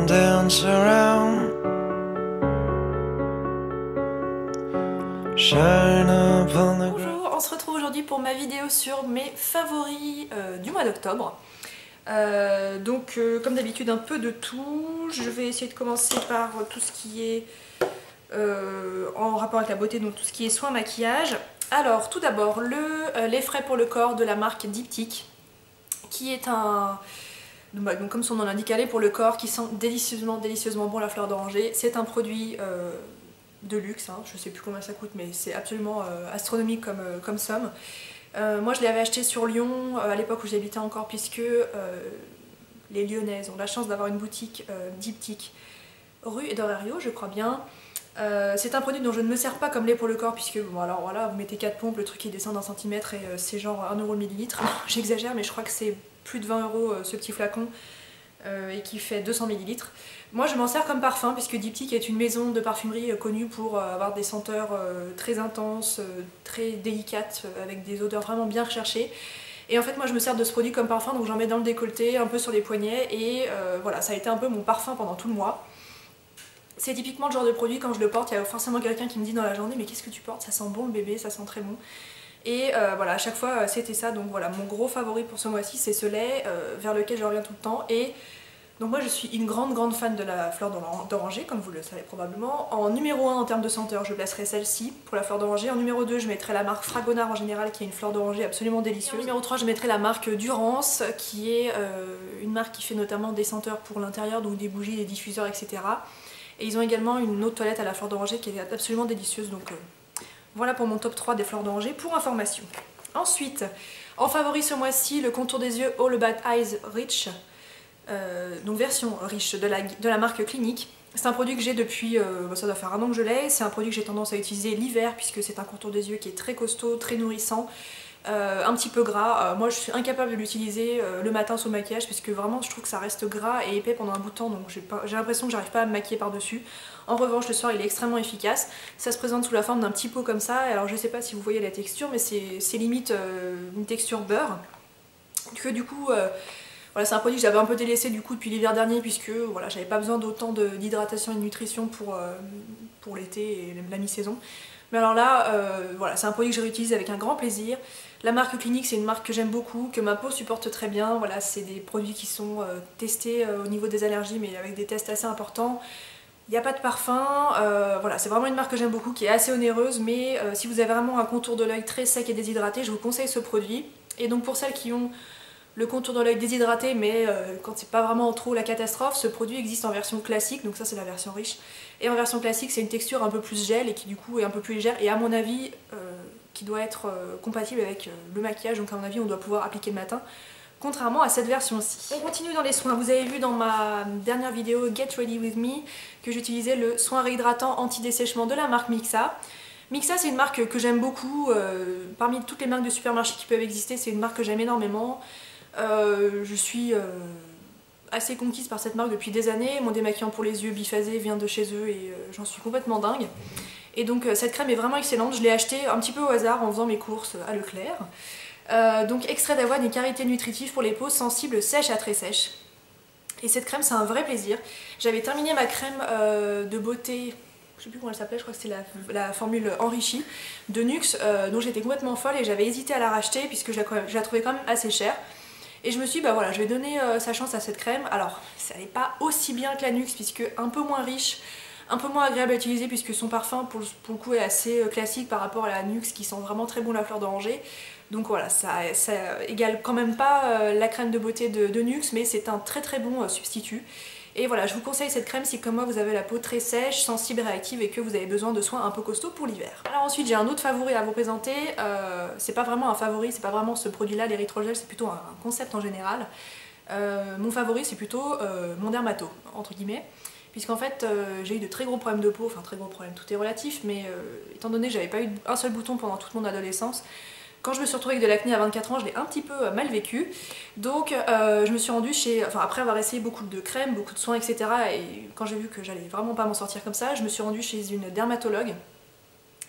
dance around. Shine upon the ground. Bonjour, on se retrouve aujourd'hui pour ma vidéo sur mes favoris du mois d'octobre. Comme d'habitude, un peu de tout. Je vais essayer de commencer par tout ce qui est en rapport avec la beauté, donc tout ce qui est soin maquillage. Alors, tout d'abord, les frais pour le corps de la marque Diptyque, qui est un... Donc, comme son nom l'indique, lait pour le corps qui sent délicieusement bon la fleur d'oranger. C'est un produit de luxe, hein. Je sais plus combien ça coûte, mais c'est absolument astronomique comme somme. Moi je l'avais acheté sur Lyon à l'époque où j'habitais encore, puisque les Lyonnaises ont la chance d'avoir une boutique Diptyque rue Edorario, je crois bien. C'est un produit dont je ne me sers pas comme lait pour le corps, puisque bon, alors voilà, vous mettez 4 pompes, le truc il descend d'un centimètre et c'est genre 1 € le millilitre. J'exagère, mais je crois que c'est plus de 20 € ce petit flacon et qui fait 200 ml. Moi je m'en sers comme parfum, puisque Diptyque est une maison de parfumerie connue pour avoir des senteurs très intenses, très délicates, avec des odeurs vraiment bien recherchées. Et en fait moi je me sers de ce produit comme parfum, donc j'en mets dans le décolleté, un peu sur les poignets, et voilà, ça a été un peu mon parfum pendant tout le mois. C'est typiquement le genre de produit, quand je le porte, il y a forcément quelqu'un qui me dit dans la journée: mais qu'est-ce que tu portes, ça sent bon le bébé, ça sent très bon. Et voilà, à chaque fois c'était ça. Donc voilà, mon gros favori pour ce mois-ci c'est ce lait vers lequel je reviens tout le temps. Et donc moi je suis une grande fan de la fleur d'oranger, comme vous le savez probablement. En numéro 1 en termes de senteur, je placerai celle-ci pour la fleur d'oranger. En numéro 2 je mettrai la marque Fragonard en général, qui est une fleur d'oranger absolument délicieuse. En numéro 3 je mettrai la marque Durance, qui est une marque qui fait notamment des senteurs pour l'intérieur, donc des bougies, des diffuseurs, etc. Et ils ont également une eau de toilette à la fleur d'oranger qui est absolument délicieuse. Donc voilà pour mon top 3 des fleurs d'oranger pour information. Ensuite, en favori ce mois-ci, le contour des yeux All About Eyes Rich, donc version riche de la marque Clinique. C'est un produit que j'ai depuis, ça doit faire 1 an que je l'ai. C'est un produit que j'ai tendance à utiliser l'hiver, puisque c'est un contour des yeux qui est très costaud, très nourrissant, un petit peu gras. Moi je suis incapable de l'utiliser le matin sous le maquillage, puisque vraiment je trouve que ça reste gras et épais pendant un bout de temps, donc j'ai l'impression que j'arrive pas à me maquiller par dessus. En revanche le soir il est extrêmement efficace. Ça se présente sous la forme d'un petit pot comme ça. Alors je sais pas si vous voyez la texture, mais c'est limite une texture beurre, que du coup voilà, c'est un produit que j'avais un peu délaissé du coup depuis l'hiver dernier, puisque voilà, j'avais pas besoin d'autant d'hydratation et de nutrition pour l'été et la mi-saison. Mais alors là, voilà, c'est un produit que je réutilise avec un grand plaisir. La marque Clinique, c'est une marque que j'aime beaucoup, que ma peau supporte très bien. Voilà, c'est des produits qui sont testés au niveau des allergies, mais avec des tests assez importants. Il n'y a pas de parfum, voilà, c'est vraiment une marque que j'aime beaucoup, qui est assez onéreuse, mais si vous avez vraiment un contour de l'œil très sec et déshydraté, je vous conseille ce produit. Et donc pour celles qui ont le contour de l'œil déshydraté, mais quand c'est pas vraiment trop la catastrophe, ce produit existe en version classique, donc ça c'est la version riche. Et en version classique, c'est une texture un peu plus gel et qui du coup est un peu plus légère, et à mon avis qui doit être compatible avec le maquillage, donc à mon avis on doit pouvoir appliquer le matin, contrairement à cette version-ci. On continue dans les soins. Vous avez vu dans ma dernière vidéo Get Ready With Me que j'utilisais le soin réhydratant anti-dessèchement de la marque Mixa. Mixa, c'est une marque que j'aime beaucoup, parmi toutes les marques de supermarché qui peuvent exister, c'est une marque que j'aime énormément. Je suis assez conquise par cette marque depuis des années. Mon démaquillant pour les yeux biphasé vient de chez eux et j'en suis complètement dingue. Et donc cette crème est vraiment excellente. Je l'ai achetée un petit peu au hasard en faisant mes courses à Leclerc. Donc extrait d'avoine et karité nutritive pour les peaux sensibles, sèches à très sèches. Et cette crème c'est un vrai plaisir. J'avais terminé ma crème de beauté, je sais plus comment elle s'appelait, je crois que c'était la formule enrichie de Nuxe, dont j'étais complètement folle et j'avais hésité à la racheter puisque je la trouvais quand même assez chère. Et je me suis dit bah voilà, je vais donner sa chance à cette crème. Alors ça n'est pas aussi bien que la Nuxe, puisque un peu moins riche, un peu moins agréable à utiliser, puisque son parfum pour le coup est assez classique par rapport à la Nuxe qui sent vraiment très bon la fleur d'oranger. Donc voilà, ça égale quand même pas la crème de beauté de Nuxe, mais c'est un très bon substitut. Et voilà, je vous conseille cette crème si comme moi vous avez la peau très sèche, sensible et réactive et que vous avez besoin de soins un peu costauds pour l'hiver. Alors ensuite j'ai un autre favori à vous présenter, c'est pas vraiment un favori, c'est pas vraiment ce produit là, l'érythrogel, c'est plutôt un concept en général. Mon favori c'est plutôt mon dermato, entre guillemets, puisqu'en fait j'ai eu de très gros problèmes de peau, enfin très gros problèmes, tout est relatif, mais étant donné que j'avais pas eu un seul bouton pendant toute mon adolescence, quand je me suis retrouvée avec de l'acné à 24 ans, je l'ai un petit peu mal vécu. Donc je me suis rendue après avoir essayé beaucoup de crèmes, beaucoup de soins, etc. Et quand j'ai vu que j'allais vraiment pas m'en sortir comme ça, je me suis rendue chez une dermatologue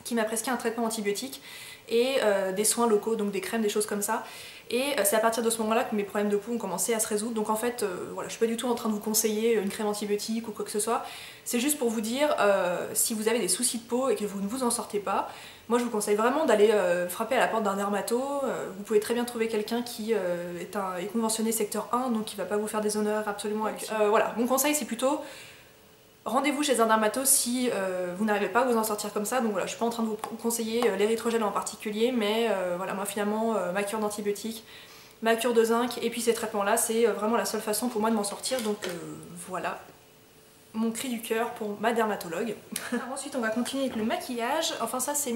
qui m'a prescrit un traitement antibiotique et des soins locaux, donc des crèmes, des choses comme ça. Et c'est à partir de ce moment-là que mes problèmes de peau ont commencé à se résoudre. Donc en fait, voilà, je suis pas du tout en train de vous conseiller une crème antibiotique ou quoi que ce soit. C'est juste pour vous dire, si vous avez des soucis de peau et que vous ne vous en sortez pas, moi je vous conseille vraiment d'aller frapper à la porte d'un dermato. Vous pouvez très bien trouver quelqu'un qui est conventionné secteur 1, donc qui va pas vous faire des honneurs absolument avec... voilà, mon conseil c'est plutôt... Rendez-vous chez un dermato si vous n'arrivez pas à vous en sortir comme ça. Donc voilà, je suis pas en train de vous conseiller l'érythrogel en particulier, mais voilà, moi finalement, ma cure d'antibiotiques, ma cure de zinc et puis ces traitements-là, c'est vraiment la seule façon pour moi de m'en sortir. Donc voilà, mon cri du cœur pour ma dermatologue. Alors ensuite, on va continuer avec le maquillage. Enfin ça, c'est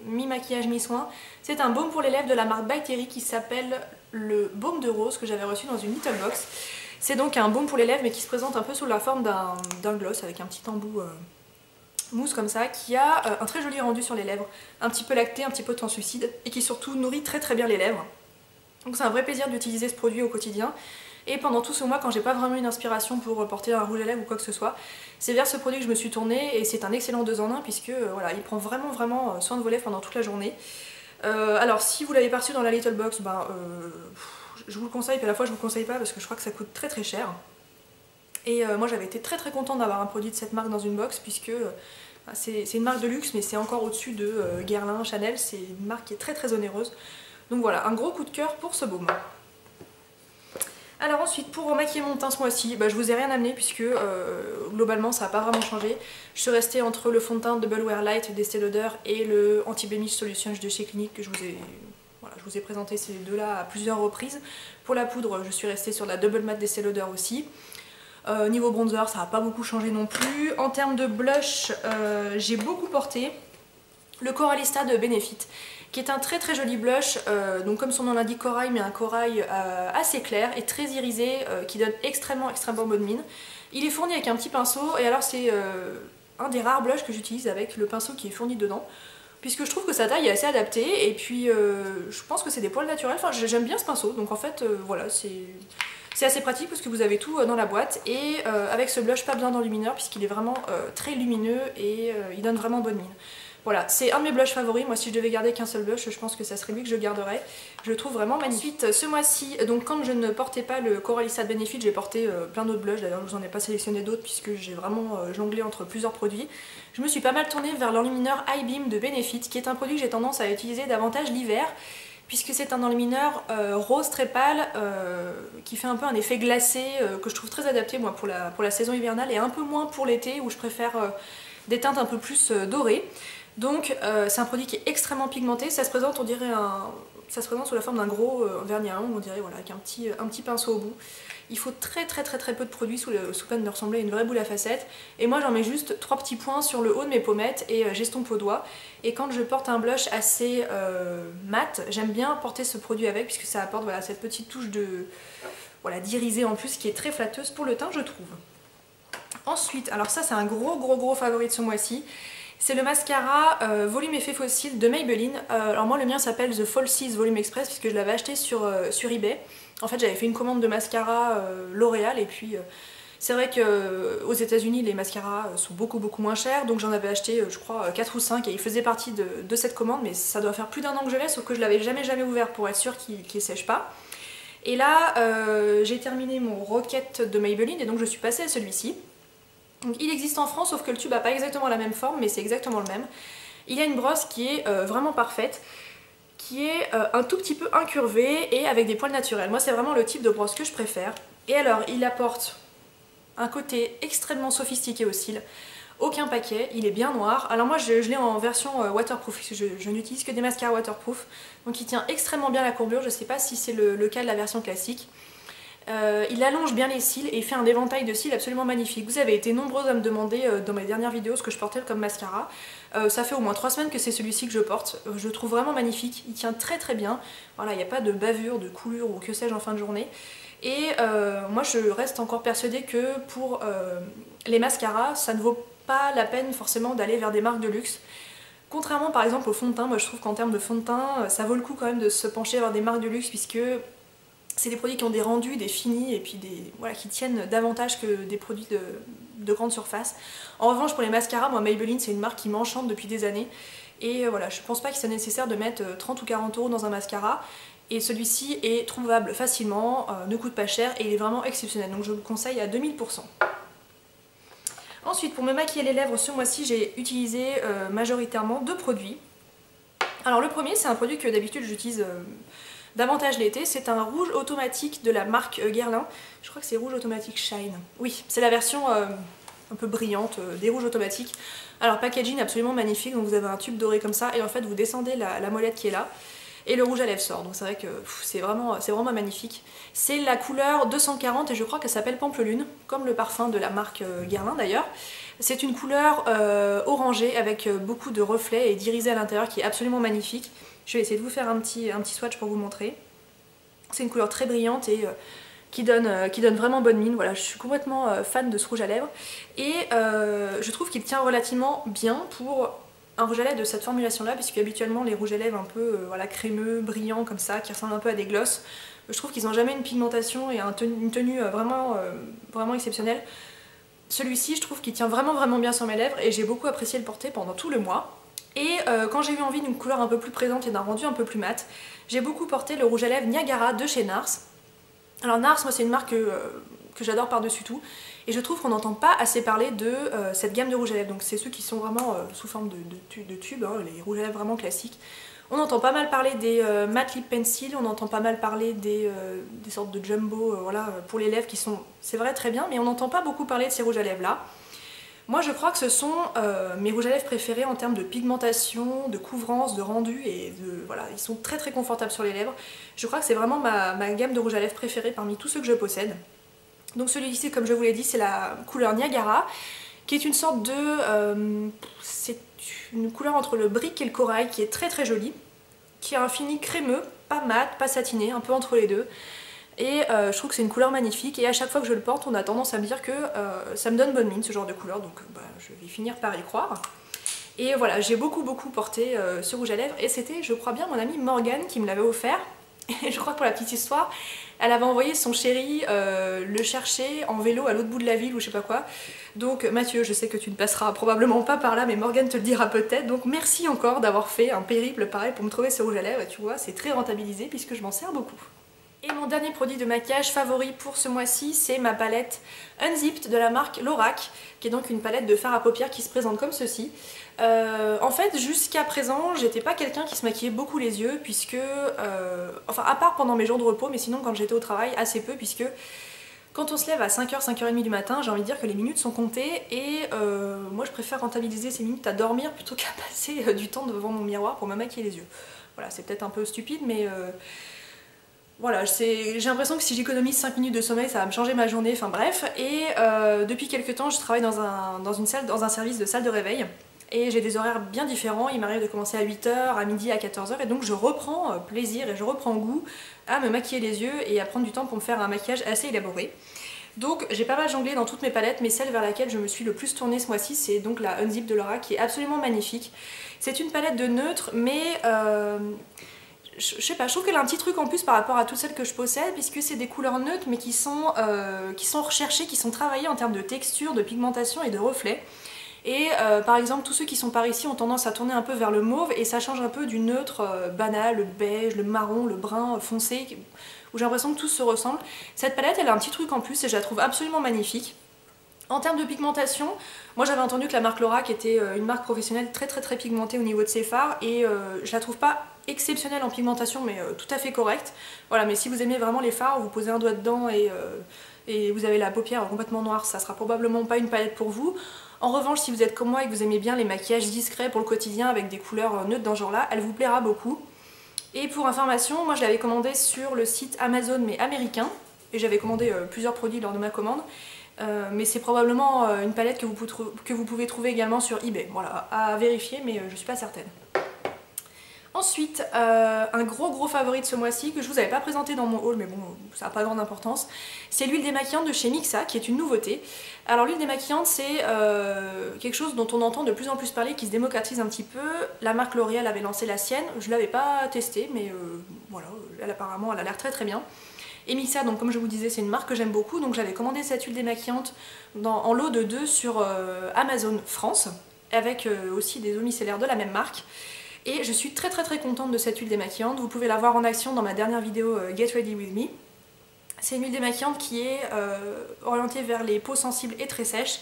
mi-maquillage, mi-soin. C'est un baume pour les lèvres de la marque By Terry qui s'appelle le baume de rose que j'avais reçu dans une little box. C'est donc un baume pour les lèvres mais qui se présente un peu sous la forme d'un gloss avec un petit embout mousse comme ça, qui a un très joli rendu sur les lèvres, un petit peu lacté, un petit peu translucide et qui surtout nourrit très très bien les lèvres. Donc c'est un vrai plaisir d'utiliser ce produit au quotidien. Et pendant tout ce mois, quand j'ai pas vraiment une inspiration pour porter un rouge à lèvres ou quoi que ce soit, c'est vers ce produit que je me suis tournée et c'est un excellent 2 en 1 puisque voilà, il prend vraiment soin de vos lèvres pendant toute la journée. Alors si vous l'avez pas reçu dans la little box, je vous le conseille, puis à la fois je vous le conseille pas parce que je crois que ça coûte très très cher. Et moi j'avais été très très contente d'avoir un produit de cette marque dans une box puisque c'est une marque de luxe mais c'est encore au-dessus de Guerlain, Chanel, c'est une marque qui est très très onéreuse. Donc voilà, un gros coup de cœur pour ce baume. Alors ensuite, pour maquiller mon teint ce mois-ci, je vous ai rien amené puisque globalement ça n'a pas vraiment changé. Je suis restée entre le fond de teint Double Wear Light d'Estée Lauder et le Anti-Blemish Solution de chez Clinique que je vous ai présenté ces deux-là à plusieurs reprises. Pour la poudre, je suis restée sur la Double Matte d'Estée Lauder aussi. Niveau bronzer, ça n'a pas beaucoup changé non plus. En termes de blush, j'ai beaucoup porté le Coralista de Benefit, qui est un très très joli blush, donc comme son nom l'indique corail, mais un corail assez clair et très irisé, qui donne extrêmement bonne mine. Il est fourni avec un petit pinceau, et alors c'est un des rares blushs que j'utilise avec le pinceau qui est fourni dedans, puisque je trouve que sa taille est assez adaptée, et puis je pense que c'est des poils naturels, enfin j'aime bien ce pinceau, donc en fait voilà, c'est assez pratique parce que vous avez tout dans la boîte, et avec ce blush pas besoin d'enlumineur puisqu'il est vraiment très lumineux et il donne vraiment bonne mine. Voilà, c'est un de mes blushs favoris. Moi, si je devais garder qu'un seul blush, je pense que ça serait lui que je garderais. Je le trouve vraiment magnifique. Ensuite, ce mois-ci, donc quand je ne portais pas le Coralista de Benefit, j'ai porté plein d'autres blushs. D'ailleurs, je vous en ai pas sélectionné d'autres puisque j'ai vraiment jonglé entre plusieurs produits. Je me suis pas mal tournée vers l'enlumineur High Beam de Benefit, qui est un produit que j'ai tendance à utiliser davantage l'hiver, puisque c'est un enlumineur rose très pâle qui fait un peu un effet glacé que je trouve très adapté moi pour la saison hivernale et un peu moins pour l'été où je préfère des teintes un peu plus dorées. Donc c'est un produit qui est extrêmement pigmenté, ça se présente sous la forme d'un gros vernis à ongles, on dirait, voilà, avec un petit pinceau au bout. Il faut très peu de produits sous peine de ressembler à une vraie boule à facettes. Et moi j'en mets juste 3 petits points sur le haut de mes pommettes et j'estompe au doigt. Et quand je porte un blush assez mat, j'aime bien porter ce produit avec puisque ça apporte voilà, cette petite touche d'irisé en plus qui est très flatteuse pour le teint, je trouve. Ensuite, alors ça c'est un gros favori de ce mois-ci. C'est le mascara Volume Effet Fossile de Maybelline. Alors moi le mien s'appelle The Falsies Volume Express puisque je l'avais acheté sur eBay. En fait j'avais fait une commande de mascara L'Oréal et puis c'est vrai qu'aux États-Unis les mascaras sont beaucoup moins chers, donc j'en avais acheté je crois 4 ou 5 et il faisait partie de cette commande, mais ça doit faire plus d'1 an que je l'ai, sauf que je l'avais jamais ouvert pour être sûr qu'il ne sèche pas. Et là j'ai terminé mon Rocket de Maybelline et donc je suis passée à celui-ci. Donc il existe en France, sauf que le tube n'a pas exactement la même forme, mais c'est exactement le même. Il y a une brosse qui est vraiment parfaite, qui est un tout petit peu incurvée et avec des poils naturels. Moi c'est vraiment le type de brosse que je préfère. Et alors il apporte un côté extrêmement sophistiqué au cils, aucun paquet, il est bien noir. Alors moi je l'ai en version waterproof, parce que je n'utilise que des mascaras waterproof, donc il tient extrêmement bien la courbure, je ne sais pas si c'est le cas de la version classique. Il allonge bien les cils et fait un éventail de cils absolument magnifique. Vous avez été nombreux à me demander dans mes dernières vidéos ce que je portais comme mascara. Ça fait au moins 3 semaines que c'est celui-ci que je porte. Je le trouve vraiment magnifique, il tient très bien. Voilà, il n'y a pas de bavure, de coulure ou que sais-je en fin de journée. Et moi je reste encore persuadée que pour les mascaras, ça ne vaut pas la peine forcément d'aller vers des marques de luxe. Contrairement par exemple au fond de teint, moi je trouve qu'en termes de fond de teint, ça vaut le coup quand même de se pencher vers des marques de luxe puisque c'est des produits qui ont des rendus, des finis et puis voilà, qui tiennent davantage que des produits de grande surface. En revanche pour les mascaras, moi Maybelline c'est une marque qui m'enchante depuis des années et voilà, je pense pas qu'il soit nécessaire de mettre 30 ou 40 € dans un mascara. Et celui-ci est trouvable facilement, ne coûte pas cher et il est vraiment exceptionnel. Donc je vous le conseille à 2000%. Ensuite, pour me maquiller les lèvres ce mois-ci, j'ai utilisé majoritairement 2 produits. Alors le premier, c'est un produit que d'habitude j'utilise davantage l'été. C'est un rouge automatique de la marque Guerlain. Je crois que c'est rouge automatique Shine. Oui, c'est la version un peu brillante des rouges automatiques. Alors packaging absolument magnifique, donc vous avez un tube doré comme ça et en fait vous descendez la molette qui est là et le rouge à lèvres sort. Donc c'est vrai que c'est vraiment magnifique. C'est la couleur 240 et je crois qu'elle s'appelle Pampelune, comme le parfum de la marque Guerlain d'ailleurs. C'est une couleur orangée avec beaucoup de reflets et d'irisés à l'intérieur qui est absolument magnifique. Je vais essayer de vous faire un petit swatch pour vous montrer. C'est une couleur très brillante et qui donne vraiment bonne mine. Voilà, je suis complètement fan de ce rouge à lèvres et je trouve qu'il tient relativement bien pour un rouge à lèvres de cette formulation là, puisque habituellement les rouges à lèvres un peu voilà, crémeux, brillants comme ça, qui ressemblent un peu à des glosses, je trouve qu'ils n'ont jamais une pigmentation et une tenue vraiment exceptionnelle. Celui-ci, je trouve qu'il tient vraiment bien sur mes lèvres et j'ai beaucoup apprécié le porter pendant tout le mois. Et quand j'ai eu envie d'une couleur un peu plus présente et d'un rendu un peu plus mat, j'ai beaucoup porté le rouge à lèvres Niagara de chez NARS. Alors NARS, moi c'est une marque que j'adore par-dessus tout et je trouve qu'on n'entend pas assez parler de cette gamme de rouge à lèvres. Donc c'est ceux qui sont vraiment sous forme de tubes, hein, les rouges à lèvres vraiment classiques. On entend pas mal parler des matte lip pencil, on entend pas mal parler des sortes de jumbo voilà, pour les lèvres qui sont, c'est vrai, très bien, mais on n'entend pas beaucoup parler de ces rouges à lèvres là. Moi je crois que ce sont mes rouges à lèvres préférés en termes de pigmentation, de couvrance, de rendu et voilà, ils sont très confortables sur les lèvres. Je crois que c'est vraiment ma gamme de rouges à lèvres préférée parmi tous ceux que je possède. Donc celui-ci, comme je vous l'ai dit, c'est la couleur Niagara, qui est une sorte de... c'est une couleur entre le brick et le corail qui est très jolie, qui a un fini crémeux, pas mat, pas satiné, un peu entre les deux. Et je trouve que c'est une couleur magnifique et à chaque fois que je le porte on a tendance à me dire que ça me donne bonne mine ce genre de couleur, donc je vais finir par y croire. Et voilà, j'ai beaucoup porté ce rouge à lèvres et c'était, je crois bien, mon amie Morgane qui me l'avait offert. Et je crois que pour la petite histoire, elle avait envoyé son chéri le chercher en vélo à l'autre bout de la ville ou je sais pas quoi. Donc Mathieu, je sais que tu ne passeras probablement pas par là, mais Morgane te le dira peut-être. Donc merci encore d'avoir fait un périple pareil pour me trouver ce rouge à lèvres. Et tu vois, c'est très rentabilisé puisque je m'en sers beaucoup. Et mon dernier produit de maquillage favori pour ce mois-ci, c'est ma palette Unzipped de la marque Lorac, qui est donc une palette de fard à paupières qui se présente comme ceci. En fait, jusqu'à présent, j'étais pas quelqu'un qui se maquillait beaucoup les yeux, puisque... enfin, à part pendant mes jours de repos, mais sinon quand j'étais au travail, assez peu, puisque... Quand on se lève à 5h, 5h30 du matin, j'ai envie de dire que les minutes sont comptées et moi je préfère rentabiliser ces minutes à dormir plutôt qu'à passer du temps devant mon miroir pour me maquiller les yeux. Voilà, c'est peut-être un peu stupide, mais... voilà, j'ai l'impression que si j'économise 5 minutes de sommeil, ça va me changer ma journée, enfin bref. Et depuis quelques temps, je travaille dans un service de salle de réveil. Et j'ai des horaires bien différents, il m'arrive de commencer à 8h, à midi, à 14h. Et donc je reprends plaisir et je reprends goût à me maquiller les yeux et à prendre du temps pour me faire un maquillage assez élaboré. Donc j'ai pas mal jonglé dans toutes mes palettes, mais celle vers laquelle je me suis le plus tournée ce mois-ci, c'est donc la Unzip de Lorac, qui est absolument magnifique. C'est une palette de neutre, mais... je sais pas, je trouve qu'elle a un petit truc en plus par rapport à toutes celles que je possède, puisque c'est des couleurs neutres mais qui sont recherchées, qui sont travaillées en termes de texture, de pigmentation et de reflets. Et par exemple, tous ceux qui sont par ici ont tendance à tourner un peu vers le mauve et ça change un peu du neutre banal, le beige, le marron, le brun foncé, où j'ai l'impression que tous se ressemblent. Cette palette, elle a un petit truc en plus et je la trouve absolument magnifique. En termes de pigmentation, moi j'avais entendu que la marque Lorac était une marque professionnelle très pigmentée au niveau de ses fards et je la trouve pas exceptionnelle en pigmentation mais tout à fait correcte. Voilà, mais si vous aimez vraiment les fards, vous posez un doigt dedans et vous avez la paupière complètement noire, ça sera probablement pas une palette pour vous. En revanche, si vous êtes comme moi et que vous aimez bien les maquillages discrets pour le quotidien avec des couleurs neutres dans ce genre là, elle vous plaira beaucoup. Et pour information, moi je l'avais commandée sur le site Amazon mais américain et j'avais commandé plusieurs produits lors de ma commande. Mais c'est probablement une palette que vous pouvez trouver également sur eBay. Voilà, à vérifier, mais je suis pas certaine. Ensuite, un gros favori de ce mois-ci, que je vous avais pas présenté dans mon haul, mais bon, ça n'a pas grande importance, c'est l'huile démaquillante de chez Mixa, qui est une nouveauté. Alors l'huile démaquillante, c'est quelque chose dont on entend de plus en plus parler, qui se démocratise un petit peu. La marque L'Oréal avait lancé la sienne, je l'avais pas testée, mais voilà, elle apparemment elle a l'air très bien. Et Mixa, donc comme je vous disais, c'est une marque que j'aime beaucoup, donc j'avais commandé cette huile démaquillante en lot de 2 sur Amazon France, avec aussi des eaux micellaires de la même marque. Et je suis très contente de cette huile démaquillante. Vous pouvez la voir en action dans ma dernière vidéo Get Ready With Me. C'est une huile démaquillante qui est orientée vers les peaux sensibles et très sèches,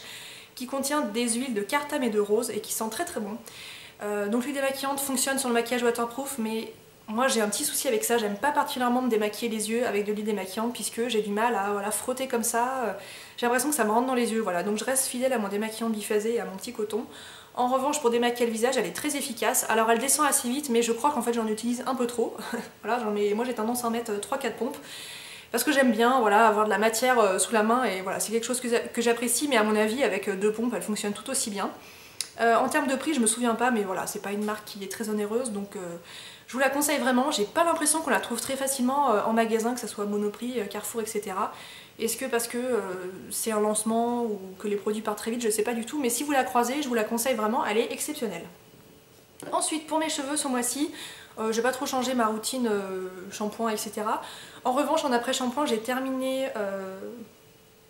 qui contient des huiles de cartame et de rose et qui sent très bon. Donc l'huile démaquillante fonctionne sur le maquillage waterproof, mais moi j'ai un petit souci avec ça, j'aime pas particulièrement me démaquiller les yeux avec de l'huile démaquillante puisque j'ai du mal à voilà, frotter comme ça, j'ai l'impression que ça me rentre dans les yeux, voilà. Donc je reste fidèle à mon démaquillant biphasé et à mon petit coton. En revanche, pour démaquiller le visage, elle est très efficace. Alors elle descend assez vite, mais je crois qu'en fait j'en utilise un peu trop. Voilà, moi j'ai tendance à en mettre 3-4 pompes. Parce que j'aime bien voilà, avoir de la matière sous la main et voilà, c'est quelque chose que j'apprécie, mais à mon avis avec 2 pompes elle fonctionne tout aussi bien. En termes de prix, je me souviens pas, mais voilà, c'est pas une marque qui est très onéreuse, donc je vous la conseille vraiment. J'ai pas l'impression qu'on la trouve très facilement en magasin, que ce soit Monoprix, Carrefour, etc. Est-ce que parce que c'est un lancement ou que les produits partent très vite, je sais pas du tout, mais si vous la croisez, je vous la conseille vraiment, elle est exceptionnelle. Ensuite, pour mes cheveux ce mois-ci, j'ai pas trop changé ma routine shampoing, etc. En revanche, en après-shampoing, j'ai terminé...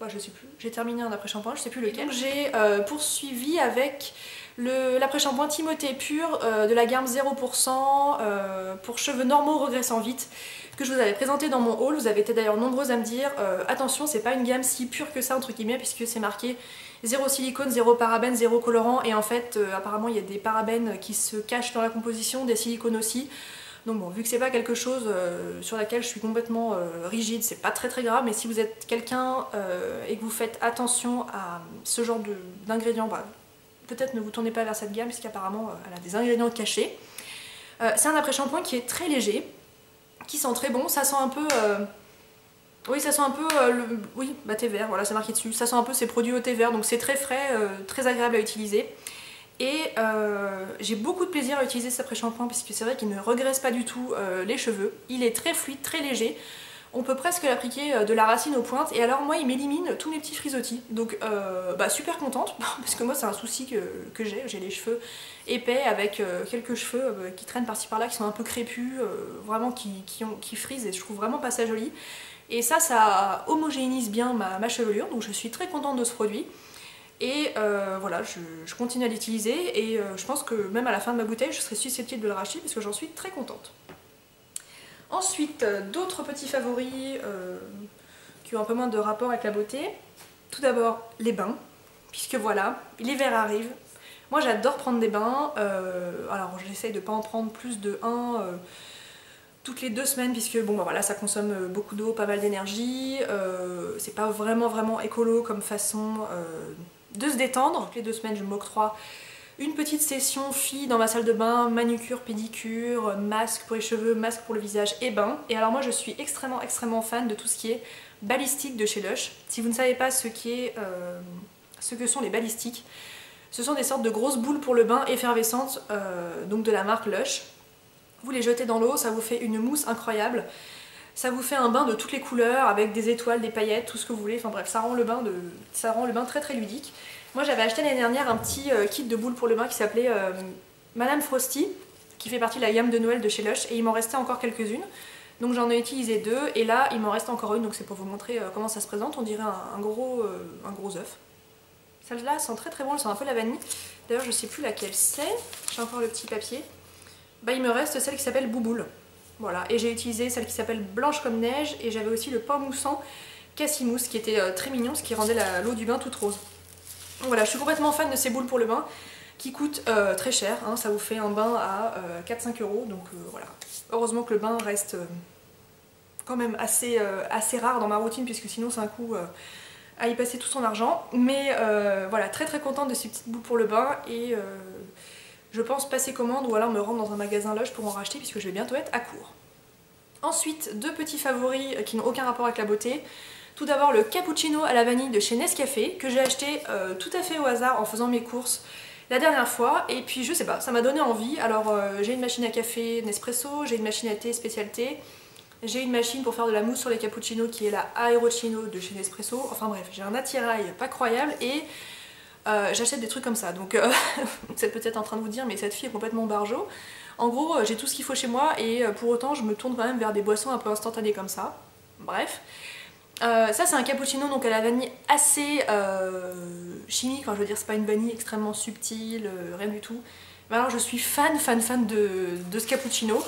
je sais plus, j'ai terminé un après-shampoing, je sais plus lequel. J'ai poursuivi avec l'après-shampoing Timothée Pur de la gamme 0% pour cheveux normaux regressant vite, que je vous avais présenté dans mon haul. Vous avez été d'ailleurs nombreuses à me dire attention, c'est pas une gamme si pure que ça entre guillemets, puisque c'est marqué 0 silicone, 0 parabène, 0 colorant, et en fait apparemment il y a des parabènes qui se cachent dans la composition, des silicones aussi. Donc bon, vu que c'est pas quelque chose sur laquelle je suis complètement rigide, c'est pas très grave, mais si vous êtes quelqu'un et que vous faites attention à ce genre d'ingrédients, peut-être ne vous tournez pas vers cette gamme, puisqu'apparemment elle a des ingrédients cachés. C'est un après-shampoing qui est très léger, qui sent très bon, ça sent un peu... oui, ça sent un peu... oui, thé vert, voilà, c'est marqué dessus. Ça sent un peu ces produits au thé vert, donc c'est très frais, très agréable à utiliser. Et j'ai beaucoup de plaisir à utiliser cet après-shampoing puisque c'est vrai qu'il ne regraisse pas du tout les cheveux. Il est très fluide, très léger. On peut presque l'appliquer de la racine aux pointes. Et alors moi il m'élimine tous mes petits frisottis. Donc super contente parce que moi c'est un souci que j'ai. J'ai les cheveux épais avec quelques cheveux qui traînent par-ci par-là, qui sont un peu crépus, vraiment qui frisent, et je trouve vraiment pas ça joli. Et ça homogénéise bien ma chevelure, donc je suis très contente de ce produit. Et voilà, je continue à l'utiliser et je pense que même à la fin de ma bouteille, je serai susceptible de le racheter parce que j'en suis très contente. Ensuite, d'autres petits favoris qui ont un peu moins de rapport avec la beauté. Tout d'abord, les bains, puisque voilà, l'hiver arrive. Moi j'adore prendre des bains, alors j'essaye de ne pas en prendre plus de 1 toutes les 2 semaines, puisque bon voilà, ça consomme beaucoup d'eau, pas mal d'énergie, c'est pas vraiment écolo comme façon de se détendre. Toutes les 2 semaines je m'octroie une petite session fille dans ma salle de bain, manucure, pédicure, masque pour les cheveux, masque pour le visage et bain. Et alors moi je suis extrêmement fan de tout ce qui est balistique de chez Lush. Si vous ne savez pas ce que sont les balistiques, ce sont des sortes de grosses boules pour le bain effervescentes, donc de la marque Lush. Vous les jetez dans l'eau, ça vous fait une mousse incroyable. Ça vous fait un bain de toutes les couleurs, avec des étoiles, des paillettes, tout ce que vous voulez. Enfin bref, ça rend le bain très ludique. Moi j'avais acheté l'année dernière un petit kit de boules pour le bain qui s'appelait Madame Frosty, qui fait partie de la gamme de Noël de chez Lush, et il m'en restait encore quelques-unes. Donc j'en ai utilisé 2, et là il m'en reste encore une, donc c'est pour vous montrer comment ça se présente. On dirait un gros œuf. Celle-là sent très bon, elle sent un peu la vanille. D'ailleurs je sais plus laquelle c'est, j'ai encore le petit papier. Il me reste celle qui s'appelle Bouboule. Voilà, et j'ai utilisé celle qui s'appelle Blanche comme neige, et j'avais aussi le pain moussant Cassimousse qui était très mignon, ce qui rendait l'eau du bain toute rose. Donc voilà, je suis complètement fan de ces boules pour le bain qui coûtent très cher, hein, ça vous fait un bain à 4-5 €, donc voilà. Heureusement que le bain reste quand même assez rare dans ma routine, puisque sinon c'est un coup à y passer tout son argent. Mais voilà, très contente de ces petites boules pour le bain, et je pense passer commande ou alors me rendre dans un magasin Lush pour en racheter, puisque je vais bientôt être à court. Ensuite, 2 petits favoris qui n'ont aucun rapport avec la beauté. Tout d'abord le cappuccino à la vanille de chez Nescafé, que j'ai acheté tout à fait au hasard en faisant mes courses la dernière fois, et puis je sais pas, ça m'a donné envie. Alors j'ai une machine à café Nespresso, j'ai une machine à thé spécialité, j'ai une machine pour faire de la mousse sur les cappuccinos qui est la Aerocino de chez Nespresso. Enfin bref, j'ai un attirail pas croyable, et j'achète des trucs comme ça. Donc vous êtes peut-être en train de vous dire mais cette fille est complètement barjo. En gros j'ai tout ce qu'il faut chez moi, et pour autant je me tourne quand même vers des boissons un peu instantanées comme ça. Bref. Ça c'est un cappuccino donc à la vanille assez chimique, enfin je veux dire c'est pas une vanille extrêmement subtile, rien du tout. Maintenant je suis fan de ce cappuccino.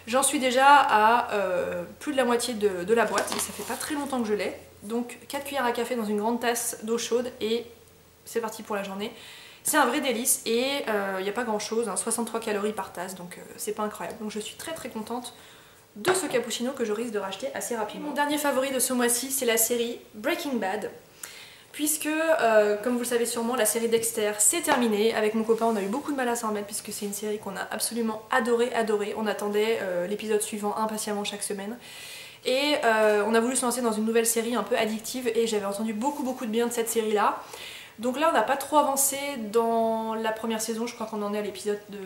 J'en suis déjà à plus de la moitié de la boîte et ça fait pas très longtemps que je l'ai. Donc 4 cuillères à café dans une grande tasse d'eau chaude et c'est parti pour la journée. C'est un vrai délice et il n'y a pas grand chose, hein, 63 calories par tasse, donc c'est pas incroyable. Donc je suis très contente de ce cappuccino que je risque de racheter assez rapidement. Mon dernier favori de ce mois-ci, c'est la série Breaking Bad. Puisque, comme vous le savez sûrement, la série Dexter s'est terminée. Avec mon copain, on a eu beaucoup de mal à s'en remettre puisque c'est une série qu'on a absolument adoré. On attendait l'épisode suivant impatiemment chaque semaine. Et on a voulu se lancer dans une nouvelle série un peu addictive et j'avais entendu beaucoup de bien de cette série-là. Donc là, on n'a pas trop avancé dans la première saison. Je crois qu'on en est à l'épisode de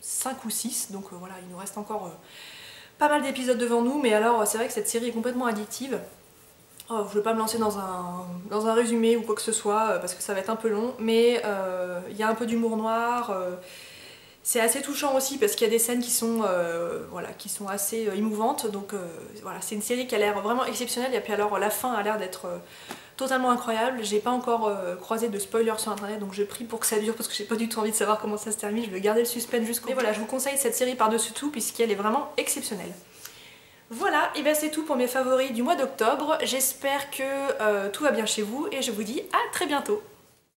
5 ou 6. Donc voilà, il nous reste encore pas mal d'épisodes devant nous. Mais alors, c'est vrai que cette série est complètement addictive. Oh, je ne vais pas me lancer dans un résumé ou quoi que ce soit parce que ça va être un peu long, mais il y a un peu d'humour noir, c'est assez touchant aussi parce qu'il y a des scènes qui sont, voilà, qui sont assez émouvantes, donc voilà, c'est une série qui a l'air vraiment exceptionnelle et puis alors la fin a l'air d'être totalement incroyable. J'ai pas encore croisé de spoilers sur internet donc je prie pour que ça dure parce que j'ai pas du tout envie de savoir comment ça se termine, je vais garder le suspense jusqu'au bout. Mais voilà, je vous conseille cette série par-dessus tout puisqu'elle est vraiment exceptionnelle. Voilà, et bien c'est tout pour mes favoris du mois d'octobre. J'espère que tout va bien chez vous et je vous dis à très bientôt.